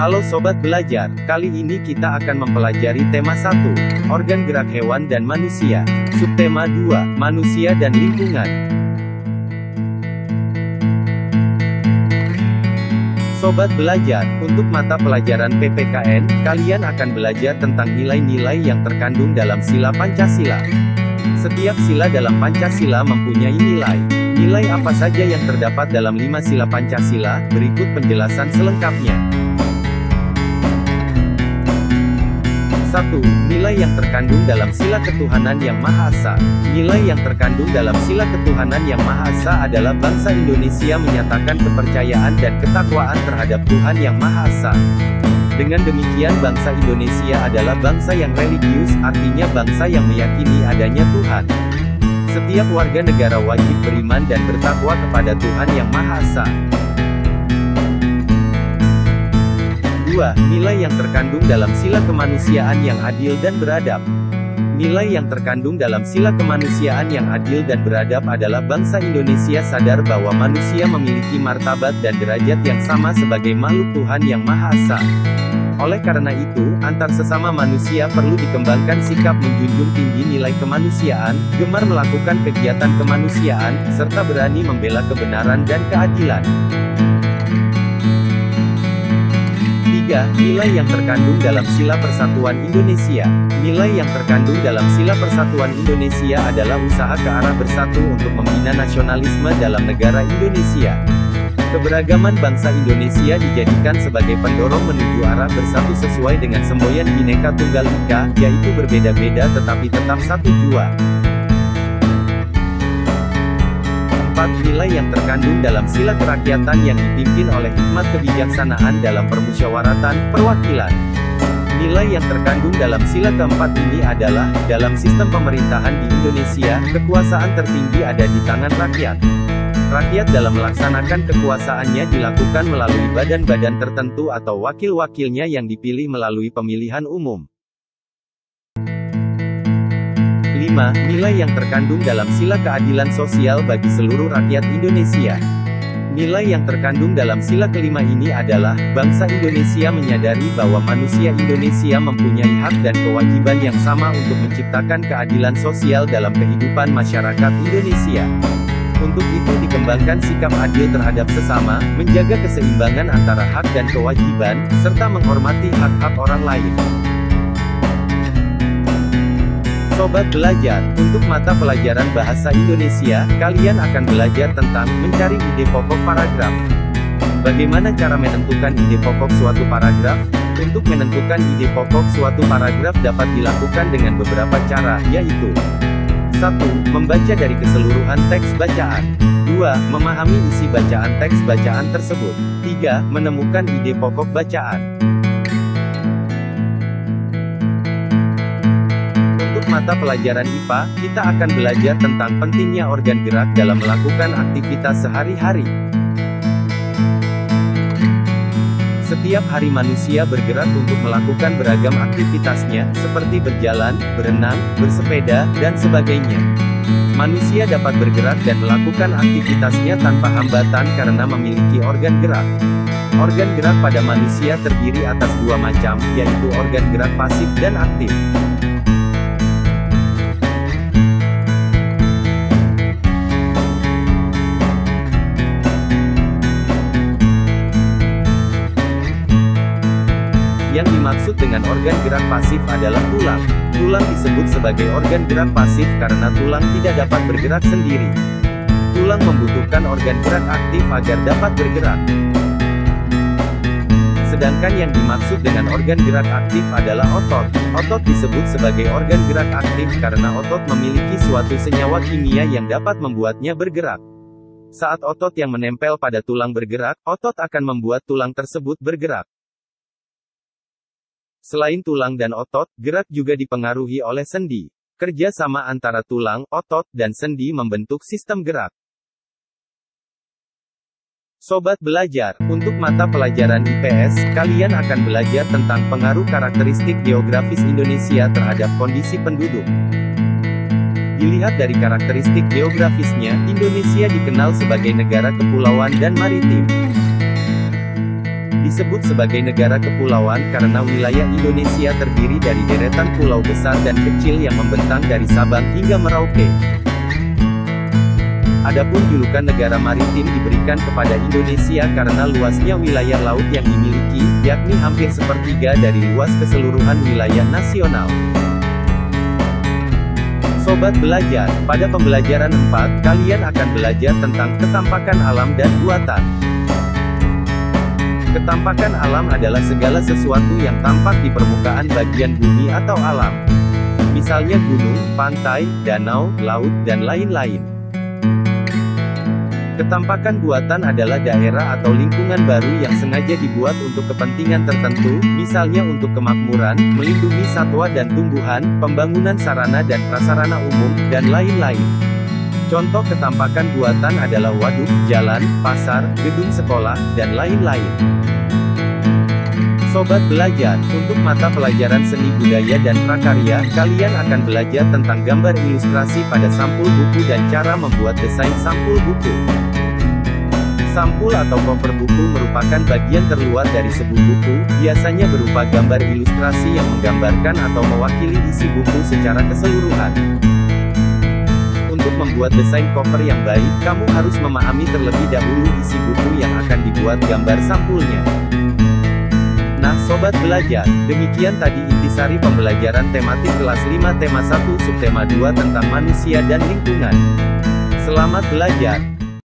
Halo Sobat Belajar, kali ini kita akan mempelajari tema 1, organ gerak hewan dan manusia. Subtema 2, manusia dan lingkungan. Sobat Belajar, untuk mata pelajaran PPKN, kalian akan belajar tentang nilai-nilai yang terkandung dalam sila Pancasila. Setiap sila dalam Pancasila mempunyai nilai. Nilai apa saja yang terdapat dalam 5 sila Pancasila? Berikut penjelasan selengkapnya. 1. Nilai yang terkandung dalam sila ketuhanan yang Maha Esa. Nilai yang terkandung dalam sila ketuhanan yang Maha Esa adalah bangsa Indonesia menyatakan kepercayaan dan ketakwaan terhadap Tuhan yang Maha Esa. Dengan demikian bangsa Indonesia adalah bangsa yang religius, artinya bangsa yang meyakini adanya Tuhan. Setiap warga negara wajib beriman dan bertakwa kepada Tuhan yang Maha Esa. 2. Nilai yang terkandung dalam sila kemanusiaan yang adil dan beradab. Nilai yang terkandung dalam sila kemanusiaan yang adil dan beradab adalah bangsa Indonesia sadar bahwa manusia memiliki martabat dan derajat yang sama sebagai makhluk Tuhan yang Maha Esa. Oleh karena itu, antar sesama manusia perlu dikembangkan sikap menjunjung tinggi nilai kemanusiaan, gemar melakukan kegiatan kemanusiaan, serta berani membela kebenaran dan keadilan. 3. Nilai yang terkandung dalam sila Persatuan Indonesia. Nilai yang terkandung dalam sila Persatuan Indonesia adalah usaha ke arah bersatu untuk membina nasionalisme dalam negara Indonesia. Keberagaman bangsa Indonesia dijadikan sebagai pendorong menuju arah bersatu sesuai dengan semboyan Bhinneka Tunggal Ika, yaitu berbeda-beda tetapi tetap satu jua. 4. Nilai yang terkandung dalam sila kerakyatan yang dipimpin oleh hikmat kebijaksanaan dalam permusyawaratan, perwakilan. Nilai yang terkandung dalam sila keempat ini adalah, dalam sistem pemerintahan di Indonesia, kekuasaan tertinggi ada di tangan rakyat. Rakyat dalam melaksanakan kekuasaannya dilakukan melalui badan-badan tertentu atau wakil-wakilnya yang dipilih melalui pemilihan umum. 5. Nilai yang terkandung dalam sila keadilan sosial bagi seluruh rakyat Indonesia. Nilai yang terkandung dalam sila kelima ini adalah, bangsa Indonesia menyadari bahwa manusia Indonesia mempunyai hak dan kewajiban yang sama untuk menciptakan keadilan sosial dalam kehidupan masyarakat Indonesia. Untuk itu dikembangkan sikap adil terhadap sesama, menjaga keseimbangan antara hak dan kewajiban, serta menghormati hak-hak orang lain. Sobat Belajar, untuk mata pelajaran Bahasa Indonesia, kalian akan belajar tentang mencari ide pokok paragraf. Bagaimana cara menentukan ide pokok suatu paragraf? Untuk menentukan ide pokok suatu paragraf dapat dilakukan dengan beberapa cara, yaitu 1. Membaca dari keseluruhan teks bacaan. 2. Memahami isi bacaan teks bacaan tersebut. 3. Menemukan ide pokok bacaan. Untuk mata pelajaran IPA, kita akan belajar tentang pentingnya organ gerak dalam melakukan aktivitas sehari-hari. Setiap hari manusia bergerak untuk melakukan beragam aktivitasnya, seperti berjalan, berenang, bersepeda, dan sebagainya. Manusia dapat bergerak dan melakukan aktivitasnya tanpa hambatan karena memiliki organ gerak. Organ gerak pada manusia terdiri atas dua macam, yaitu organ gerak pasif dan aktif. Yang dimaksud dengan organ gerak pasif adalah tulang. Tulang disebut sebagai organ gerak pasif karena tulang tidak dapat bergerak sendiri. Tulang membutuhkan organ gerak aktif agar dapat bergerak. Sedangkan yang dimaksud dengan organ gerak aktif adalah otot. Otot disebut sebagai organ gerak aktif karena otot memiliki suatu senyawa kimia yang dapat membuatnya bergerak. Saat otot yang menempel pada tulang bergerak, otot akan membuat tulang tersebut bergerak. Selain tulang dan otot, gerak juga dipengaruhi oleh sendi. Kerja sama antara tulang, otot, dan sendi membentuk sistem gerak. Sobat Belajar, untuk mata pelajaran IPS, kalian akan belajar tentang pengaruh karakteristik geografis Indonesia terhadap kondisi penduduk. Dilihat dari karakteristik geografisnya, Indonesia dikenal sebagai negara kepulauan dan maritim. Di Disebut sebagai negara kepulauan karena wilayah Indonesia terdiri dari deretan pulau besar dan kecil yang membentang dari Sabang hingga Merauke. Adapun julukan negara maritim diberikan kepada Indonesia karena luasnya wilayah laut yang dimiliki, yakni hampir sepertiga dari luas keseluruhan wilayah nasional. Sobat belajar, pada pembelajaran 4, kalian akan belajar tentang ketampakan alam dan buatan. Ketampakan alam adalah segala sesuatu yang tampak di permukaan bagian bumi atau alam. Misalnya gunung, pantai, danau, laut, dan lain-lain. Ketampakan buatan adalah daerah atau lingkungan baru yang sengaja dibuat untuk kepentingan tertentu, misalnya untuk kemakmuran, melindungi satwa dan tumbuhan, pembangunan sarana dan prasarana umum, dan lain-lain. Contoh ketampakan buatan adalah waduk, jalan, pasar, gedung sekolah, dan lain-lain. Sobat belajar, untuk mata pelajaran seni budaya dan prakarya, kalian akan belajar tentang gambar ilustrasi pada sampul buku dan cara membuat desain sampul buku. Sampul atau cover buku merupakan bagian terluar dari sebuah buku, biasanya berupa gambar ilustrasi yang menggambarkan atau mewakili isi buku secara keseluruhan. Untuk membuat desain cover yang baik, kamu harus memahami terlebih dahulu isi buku yang akan dibuat gambar sampulnya. Nah sobat belajar, demikian tadi intisari pembelajaran tematik kelas 5 tema 1 subtema 2 tentang manusia dan lingkungan. Selamat belajar.